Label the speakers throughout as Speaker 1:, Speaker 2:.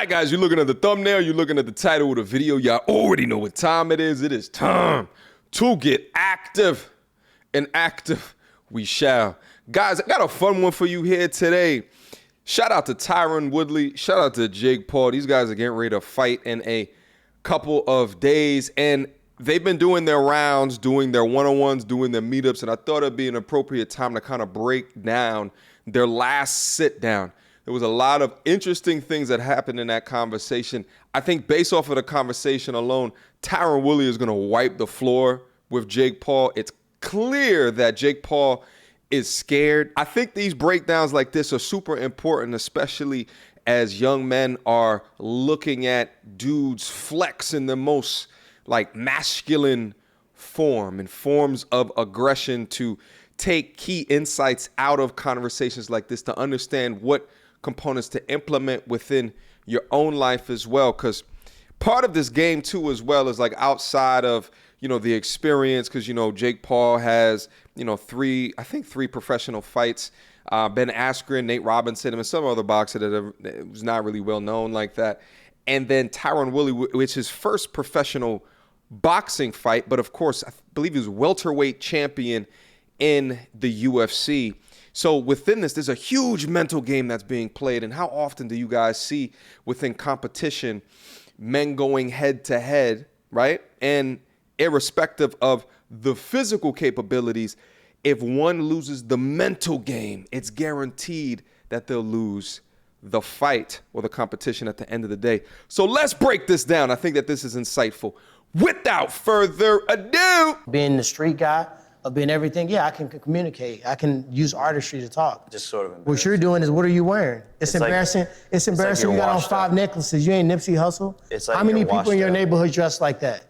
Speaker 1: right, guys, you're looking at the thumbnail, you're looking at the title of the video. Y'all already know what time it is. It is time to get active, and active we shall. Guys, I got a fun one for you here today. Shout out to Tyron Woodley. Shout out to Jake Paul. These guys are getting ready to fight in a couple of days, and they've been doing their rounds, doing their one-on-ones, doing their meetups, and I thought it'd be an appropriate time to kind of break down their last sit-down. There was a lot of interesting things that happened in that conversation. I think based off of the conversation alone, Tyron Woodley is going to wipe the floor with Jake Paul. It's clear that Jake Paul is scared. I think these breakdowns like this are super important, especially as young men are looking at dudes flex in the most like masculine form and forms of aggression, to take key insights out of conversations like this, to understand what components to implement within your own life as well. Because part of this game too as well is like outside of, you know, the experience, because, you know, Jake Paul has, you know, three professional fights. Ben Askren, Nate Robinson, and some other boxer that was not really well known like that. And then Tyron Woodley, which is his first professional boxing fight, but of course, I believe he was welterweight champion in the UFC. So within this, there's a huge mental game that's being played. And how often do you guys see within competition men going head to head, right? And irrespective of the physical capabilities, if one loses the mental game, it's guaranteed that they'll lose the fight or the competition at the end of the day. So let's break this down. I think that this is insightful. Without further ado,
Speaker 2: being the street guy, of being everything, yeah, I can communicate. I can use artistry to talk.
Speaker 3: Just sort of
Speaker 2: what you're doing is, what are you wearing? It's embarrassing. It's embarrassing.
Speaker 3: Like
Speaker 2: you got on 5 necklaces. You ain't Nipsey Hussle.
Speaker 3: It's like
Speaker 2: how many people in your neighborhood dress like that?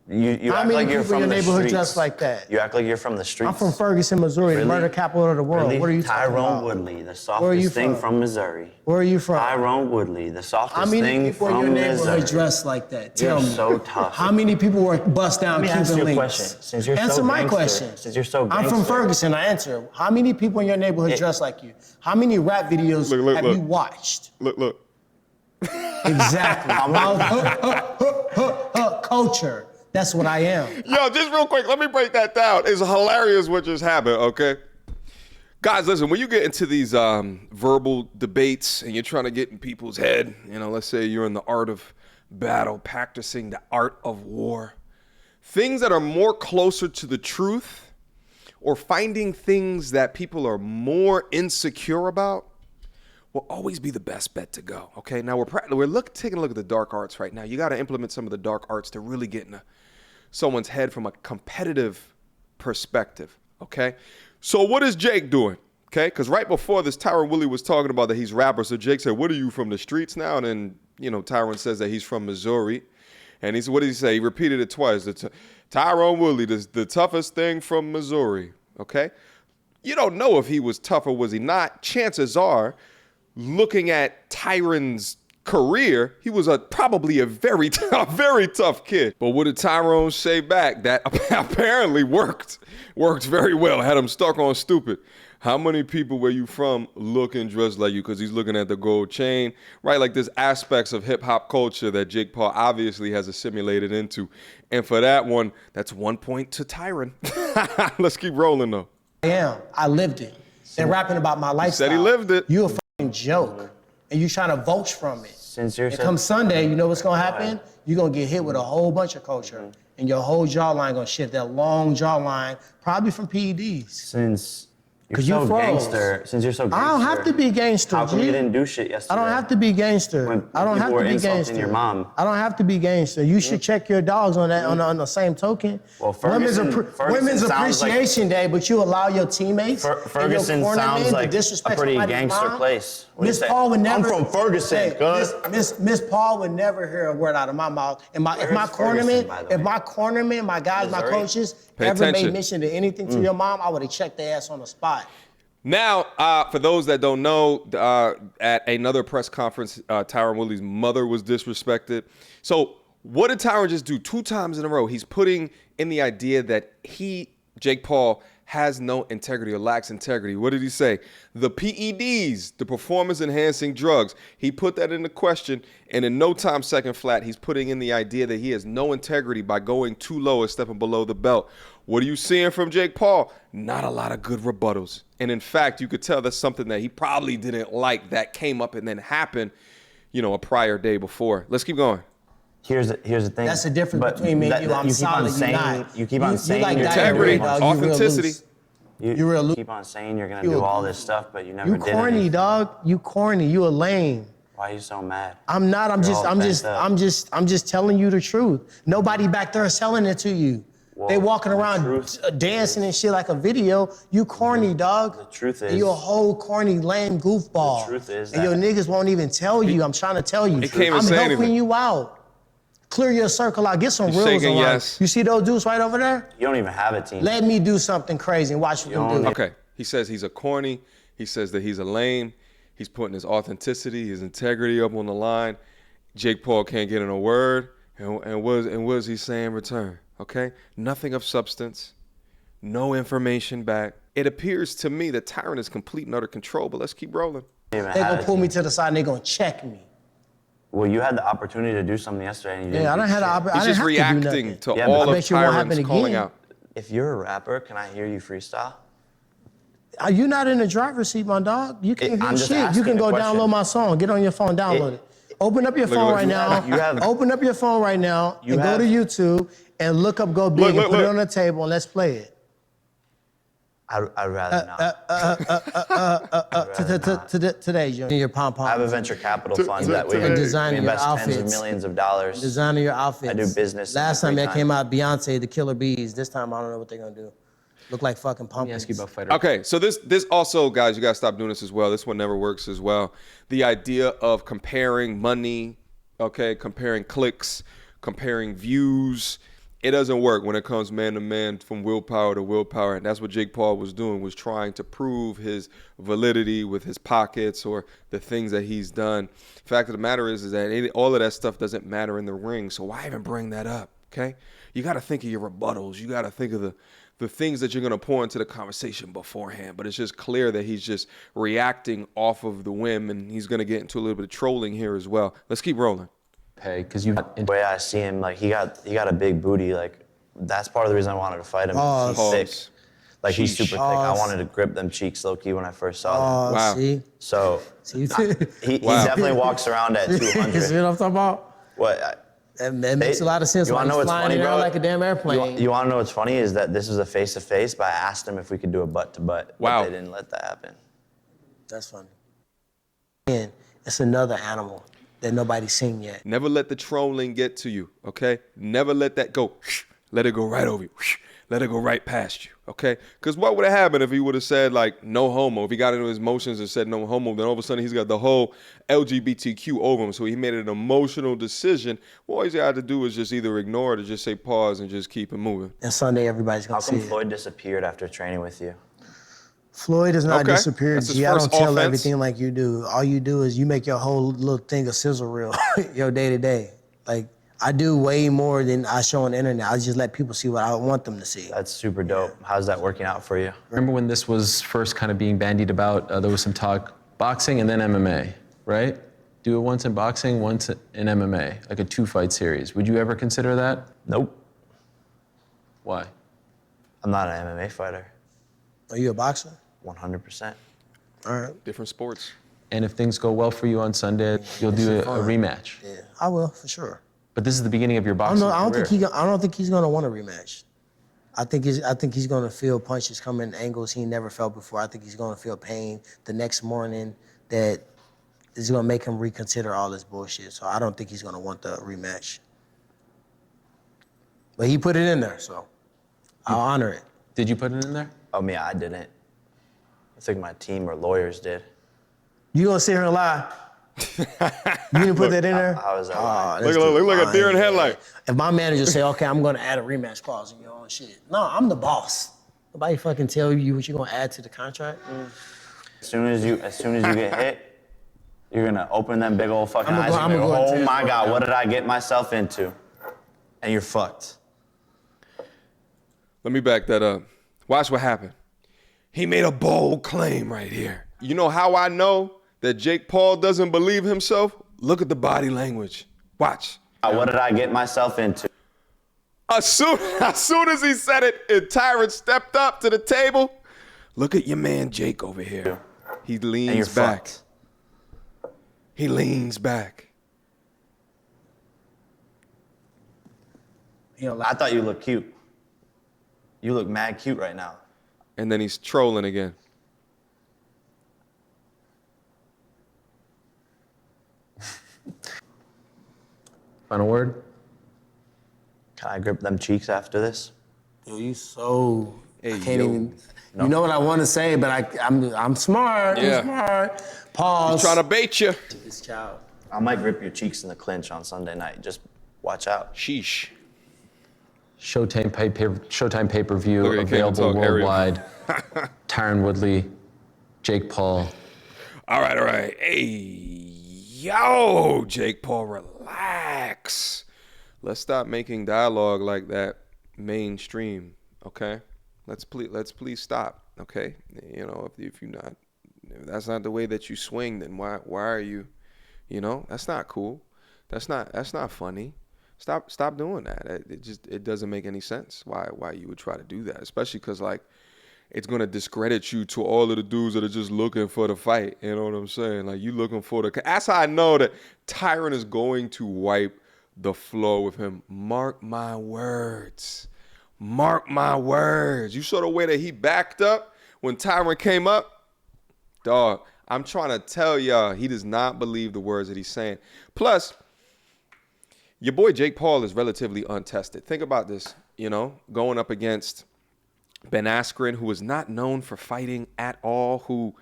Speaker 3: You
Speaker 2: how
Speaker 3: act
Speaker 2: many
Speaker 3: like you're
Speaker 2: people in
Speaker 3: from
Speaker 2: your
Speaker 3: the
Speaker 2: neighborhood
Speaker 3: streets.
Speaker 2: dress like that?
Speaker 3: You act like you're from the streets.
Speaker 2: I'm from Ferguson, Missouri, the murder capital of the world.
Speaker 3: Really?
Speaker 2: What are you talking about?
Speaker 3: Tyron Woodley, the softest thing from Missouri.
Speaker 2: Where are you from?
Speaker 3: Tyron Woodley, the softest
Speaker 2: how many
Speaker 3: thing
Speaker 2: people
Speaker 3: from
Speaker 2: in your neighborhood
Speaker 3: Missouri.
Speaker 2: dress like that? Tell
Speaker 3: You're
Speaker 2: me.
Speaker 3: so tough.
Speaker 2: How many people were bust down
Speaker 3: Let me ask
Speaker 2: Cuban
Speaker 3: you a
Speaker 2: links?
Speaker 3: question. Since you're
Speaker 2: Answer
Speaker 3: so
Speaker 2: my
Speaker 3: gangster,
Speaker 2: question.
Speaker 3: Since you're so
Speaker 2: I'm
Speaker 3: gangster.
Speaker 2: from Ferguson. I answer. How many people in your neighborhood dress like you? How many rap videos have you watched?
Speaker 1: Look.
Speaker 2: Exactly. Culture. That's what I am.
Speaker 1: Yo, just real quick, let me break that down. It's hilarious what just happened, okay? Guys, listen, when you get into these verbal debates and you're trying to get in people's head, you know, let's say you're in the art of battle, practicing the art of war, things that are more closer to the truth or finding things that people are more insecure about will always be the best bet to go, okay? Now, we're taking a look at the dark arts right now. You got to implement some of the dark arts to really get into someone's head from a competitive perspective, okay? So what is Jake doing, okay? Because right before this, Tyron Woodley was talking about that he's rapper. So Jake said, what are you, from the streets now? And then, you know, Tyron says that he's from Missouri. And he said, what did he say? He repeated it twice. Tyron Woodley, the toughest thing from Missouri, okay? You don't know if he was tough or was he not. Chances are, looking at Tyron's career, he was probably a very tough kid. But what did Tyron say back? That apparently worked very well. Had him stuck on stupid. How many people where you from look and dress like you? Because he's looking at the gold chain, right? Like there's aspects of hip hop culture that Jake Paul obviously has assimilated into. And for that one, that's 1 point to Tyron. Let's keep rolling though.
Speaker 2: I lived it. They're rapping about my lifestyle.
Speaker 1: Said he lived it.
Speaker 2: You a fucking joke. And you trying to vulture from it.
Speaker 3: Since you're
Speaker 2: and come Sunday, you know what's gonna happen? You're gonna get hit with a whole bunch of culture. And your whole jawline gonna shift, that long jawline, probably from PEDs.
Speaker 3: Since you're so gangster,
Speaker 2: I don't have to be gangster,
Speaker 3: how come
Speaker 2: G?
Speaker 3: you didn't do shit yesterday?
Speaker 2: I don't have to be gangster.
Speaker 3: When
Speaker 2: I don't have
Speaker 3: people
Speaker 2: to
Speaker 3: were
Speaker 2: be
Speaker 3: insulting
Speaker 2: gangster.
Speaker 3: your mom.
Speaker 2: I don't have to be gangster. You should check your dogs on that on the same token.
Speaker 3: Well, Ferguson
Speaker 2: Women's
Speaker 3: sounds
Speaker 2: Appreciation Day, but you allow your teammates
Speaker 3: Ferguson sounds like a pretty gangster place.
Speaker 2: Miss Paul would never.
Speaker 3: I'm from Ferguson,
Speaker 2: Miss Paul would never hear a word out of my mouth. If my cornermen, my guys, my coaches ever made mention to anything to your mom, I would have checked their ass on the spot.
Speaker 1: Now, for those that don't know, at another press conference, Tyron Woodley's mother was disrespected. So what did Tyron just do 2 times in a row? He's putting in the idea that Jake Paul, has no integrity or lacks integrity. What did he say? The PEDs, the performance-enhancing drugs. He put that into question, and in no time, second flat, he's putting in the idea that he has no integrity by going too low or stepping below the belt. What are you seeing from Jake Paul? Not a lot of good rebuttals. And in fact, you could tell that's something that he probably didn't like that came up and then happened, you know, a prior day before. Let's keep going.
Speaker 3: Here's the thing.
Speaker 2: That's the difference between me and you. I'm solid, you're not.
Speaker 3: You keep on saying
Speaker 2: like
Speaker 1: integrity,
Speaker 2: dog.
Speaker 1: authenticity.
Speaker 2: You real loose.
Speaker 3: Keep on saying you're gonna do all this stuff, but you never did.
Speaker 2: You corny,
Speaker 3: anything.
Speaker 2: dog. You corny. You a lame.
Speaker 3: Why are you so mad?
Speaker 2: I'm not. I'm just telling you the truth. Nobody back there is selling it to you.
Speaker 3: Well,
Speaker 2: they walking around dancing and shit like a video. You corny, dog.
Speaker 3: The truth is,
Speaker 2: you a whole corny, lame goofball.
Speaker 3: The truth is
Speaker 2: and your niggas won't even tell you. I'm trying to tell you. I'm helping you out. Clear your circle out. Get some reels on.
Speaker 1: Yes.
Speaker 2: You see those dudes right over there?
Speaker 3: You don't even have a team.
Speaker 2: Let me do something crazy and watch what them do.
Speaker 1: Okay. He says he's a corny. He says that he's a lame. He's putting his authenticity, his integrity up on the line. Jake Paul can't get in a word. And what is he saying in return? Okay? Nothing of substance. No information back. It appears to me that Tyron is complete and utter control, but let's keep rolling.
Speaker 2: They're going to pull me to the side and they're going to check me.
Speaker 3: Well, you had the opportunity to do something yesterday and you didn't.
Speaker 2: Yeah, I don't have the opportunity.
Speaker 1: He's just reacting to all of Tyron's calling out.
Speaker 3: If you're a rapper, can I hear you freestyle?
Speaker 2: You're not in the driver's seat, my dog. You can't hear shit. You can go download my song. Get on your phone, download it. Open up your phone right now. Open up your phone right now and go to YouTube and look up Go Big and put it on the table and let's play it.
Speaker 3: I'd rather not.
Speaker 2: Today, your pom-pom.
Speaker 3: I have a venture capital fund that we invest tens of millions of dollars.
Speaker 2: Designing your outfits.
Speaker 3: I do business.
Speaker 2: Last time that came out, Beyonce, The Killer Bees. This time, I don't know what they're going to do. Look like fucking pumpkins.
Speaker 4: Let me ask you about fighter.
Speaker 1: Okay, so this also, guys, you got to stop doing this as well. This one never works as well. The idea of comparing money, okay, comparing clicks, comparing views, it doesn't work when it comes man to man from willpower to willpower. And that's what Jake Paul was doing, was trying to prove his validity with his pockets or the things that he's done. Fact of the matter is that all of that stuff doesn't matter in the ring. So why even bring that up, okay? You got to think of your rebuttals. You got to think of the things that you're going to pour into the conversation beforehand. But it's just clear that he's just reacting off of the whim, and he's going to get into a little bit of trolling here as well. Let's keep rolling.
Speaker 4: Pay, because you.
Speaker 3: The way I see him, like he got a big booty. Like that's part of the reason I wanted to fight him. He's thick. Like he's super thick. I wanted to grip them cheeks low key when I first saw them.
Speaker 1: Wow.
Speaker 2: See?
Speaker 3: So he definitely walks around at 200.
Speaker 2: You see what I'm talking about?
Speaker 3: What?
Speaker 2: It makes a lot of sense.
Speaker 3: You want to know what's funny, bro?
Speaker 2: Like a damn airplane.
Speaker 3: You want to know what's funny is that this was a face-to-face, but I asked him if we could do a butt-to-butt.
Speaker 1: Wow.
Speaker 3: But they didn't let that happen.
Speaker 2: That's funny. And it's another animal that nobody's seen yet.
Speaker 1: Never let the trolling get to you, okay? Never let that go. Let it go right over you. Let it go right past you, okay? Because what would have happened if he would have said, like, no homo? If he got into his emotions and said no homo, then all of a sudden he's got the whole LGBTQ over him. So he made an emotional decision. Well, all he's got to do is just either ignore it or just say pause and just keep it moving.
Speaker 2: And Sunday, everybody's going to see it.
Speaker 3: How come Floyd disappeared after training with you?
Speaker 2: Floyd has not disappeared, G. I don't tell everything like you do. All you do is you make your whole little thing a sizzle reel, your day-to-day. Like, I do way more than I show on the internet. I just let people see what I want them to see.
Speaker 3: That's super dope. How's that working out for you?
Speaker 4: Remember when this was first kind of being bandied about? There was some talk, boxing and then MMA, right? Do it once in boxing, once in MMA, like a 2-fight series. Would you ever consider that?
Speaker 3: Nope.
Speaker 4: Why?
Speaker 3: I'm not an MMA fighter.
Speaker 2: Are you a boxer?
Speaker 3: 100%.
Speaker 2: All right.
Speaker 1: Different sports.
Speaker 4: And if things go well for you on Sunday, you'll do a rematch.
Speaker 2: Yeah, I will, for sure.
Speaker 4: But this is the beginning of your boxing career.
Speaker 2: I don't think he's gonna want a rematch. I think he's gonna feel punches coming angles he never felt before. I think he's gonna feel pain the next morning that is gonna make him reconsider all this bullshit. So I don't think he's gonna want the rematch. But he put it in there, so I'll honor it.
Speaker 4: Did you put it in there?
Speaker 3: Oh, yeah, I didn't. I think my team or lawyers did.
Speaker 2: You gonna sit here and lie? You didn't put that in there?
Speaker 3: How is that?
Speaker 1: Look like a deer in headlight.
Speaker 2: If my manager say, okay, I'm gonna add a rematch clause in your own shit. No, I'm the boss. Nobody fucking tell you what you're gonna add to the contract.
Speaker 3: As soon as you get hit, you're gonna open them big old fucking eyes and go, oh my God, what did I get myself into? And you're fucked.
Speaker 1: Let me back that up. Watch what happened. He made a bold claim right here. You know how I know that Jake Paul doesn't believe himself? Look at the body language. Watch.
Speaker 3: What did I get myself into?
Speaker 1: As soon as he said it, and Tyron stepped up to the table, look at your man Jake over here. He leans back.
Speaker 3: Fucked.
Speaker 1: He leans back.
Speaker 3: I thought you looked cute. You look mad cute right now.
Speaker 1: And then he's trolling again.
Speaker 4: Final word?
Speaker 3: Can I grip them cheeks after this?
Speaker 2: Yo, you so
Speaker 1: Hey,
Speaker 2: I can't
Speaker 1: yo.
Speaker 2: even. You know what I want to say, but I'm smart.
Speaker 1: Yeah.
Speaker 2: I'm smart. Pause.
Speaker 1: He's trying to bait you.
Speaker 2: This child.
Speaker 3: I might grip your cheeks in the clinch on Sunday night. Just watch out.
Speaker 1: Sheesh.
Speaker 4: Showtime pay-per-view
Speaker 1: Look at it, can't
Speaker 4: available
Speaker 1: talk, Ariel.
Speaker 4: worldwide. Tyron Woodley, Jake Paul.
Speaker 1: All right. Hey, yo, Jake Paul, relax. Let's stop making dialogue like that mainstream, okay? Let's please stop, okay? You know, if that's not the way that you swing, then why are you, that's not cool. That's not funny. Stop doing that. It doesn't make any sense why you would try to do that, especially because it's gonna discredit you to all of the dudes that are just looking for the fight. You know what I'm saying? Like, you looking for that's how I know that Tyron is going to wipe the floor with him. Mark my words. Mark my words. You saw the way that he backed up when Tyron came up? Dog, I'm trying to tell y'all, he does not believe the words that he's saying. Plus, your boy Jake Paul is relatively untested. Think about this, going up against Ben Askren, who is not known for fighting at all, who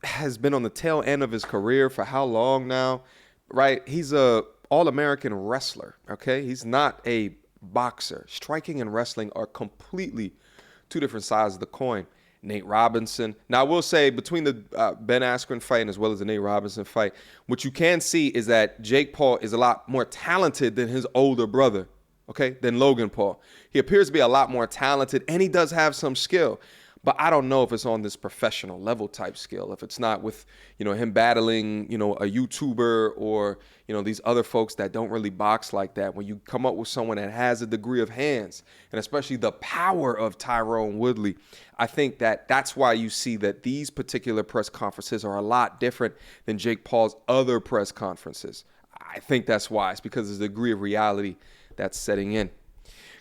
Speaker 1: has been on the tail end of his career for how long now, right? He's a All-American wrestler, okay? He's not a boxer. Striking and wrestling are completely two different sides of the coin. Nate Robinson. Now, I will say, between the Ben Askren fight and as well as the Nate Robinson fight, what you can see is that Jake Paul is a lot more talented than his older brother, okay, than Logan Paul. He appears to be a lot more talented, and he does have some skill. But I don't know if it's on this professional level type skill, if it's not with, him battling, a YouTuber or, these other folks that don't really box like that. When you come up with someone that has a degree of hands, and especially the power of Tyron Woodley, I think that's why you see that these particular press conferences are a lot different than Jake Paul's other press conferences. I think that's why. It's because there's a degree of reality that's setting in.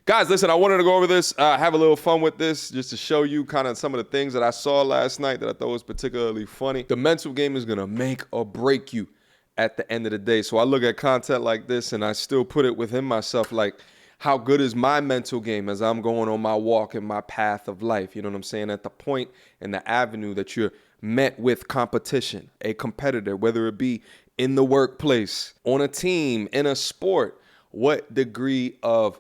Speaker 1: Guys, listen, I wanted to go over this, have a little fun with this, just to show you kind of some of the things that I saw last night that I thought was particularly funny. The mental game is going to make or break you at the end of the day. So I look at content like this and I still put it within myself, like, how good is my mental game as I'm going on my walk and my path of life? You know what I'm saying? At the point and the avenue that you're met with competition, a competitor, whether it be in the workplace, on a team, in a sport, what degree of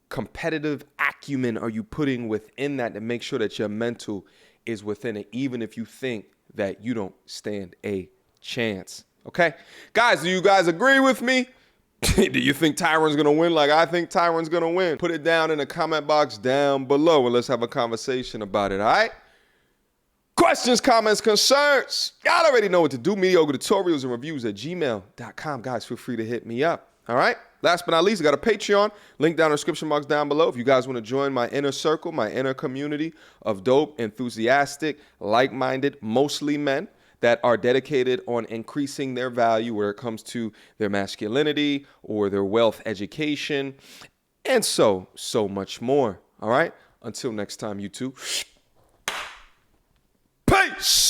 Speaker 1: competitive acumen are you putting within that to make sure that your mental is within it, even if you think that you don't stand a chance? Okay? Guys, do you guys agree with me? Do you think Tyron's going to win like I think Tyron's going to win? Put it down in the comment box down below and let's have a conversation about it, all right? Questions, comments, concerns. Y'all already know what to do. Mediocre tutorials and reviews at gmail.com. Guys, feel free to hit me up, all right? Last but not least, I got a Patreon. Link down in the description box down below. If you guys want to join my inner circle, my inner community of dope, enthusiastic, like-minded, mostly men that are dedicated on increasing their value where it comes to their masculinity or their wealth education, and so much more. All right? Until next time, you two. Peace!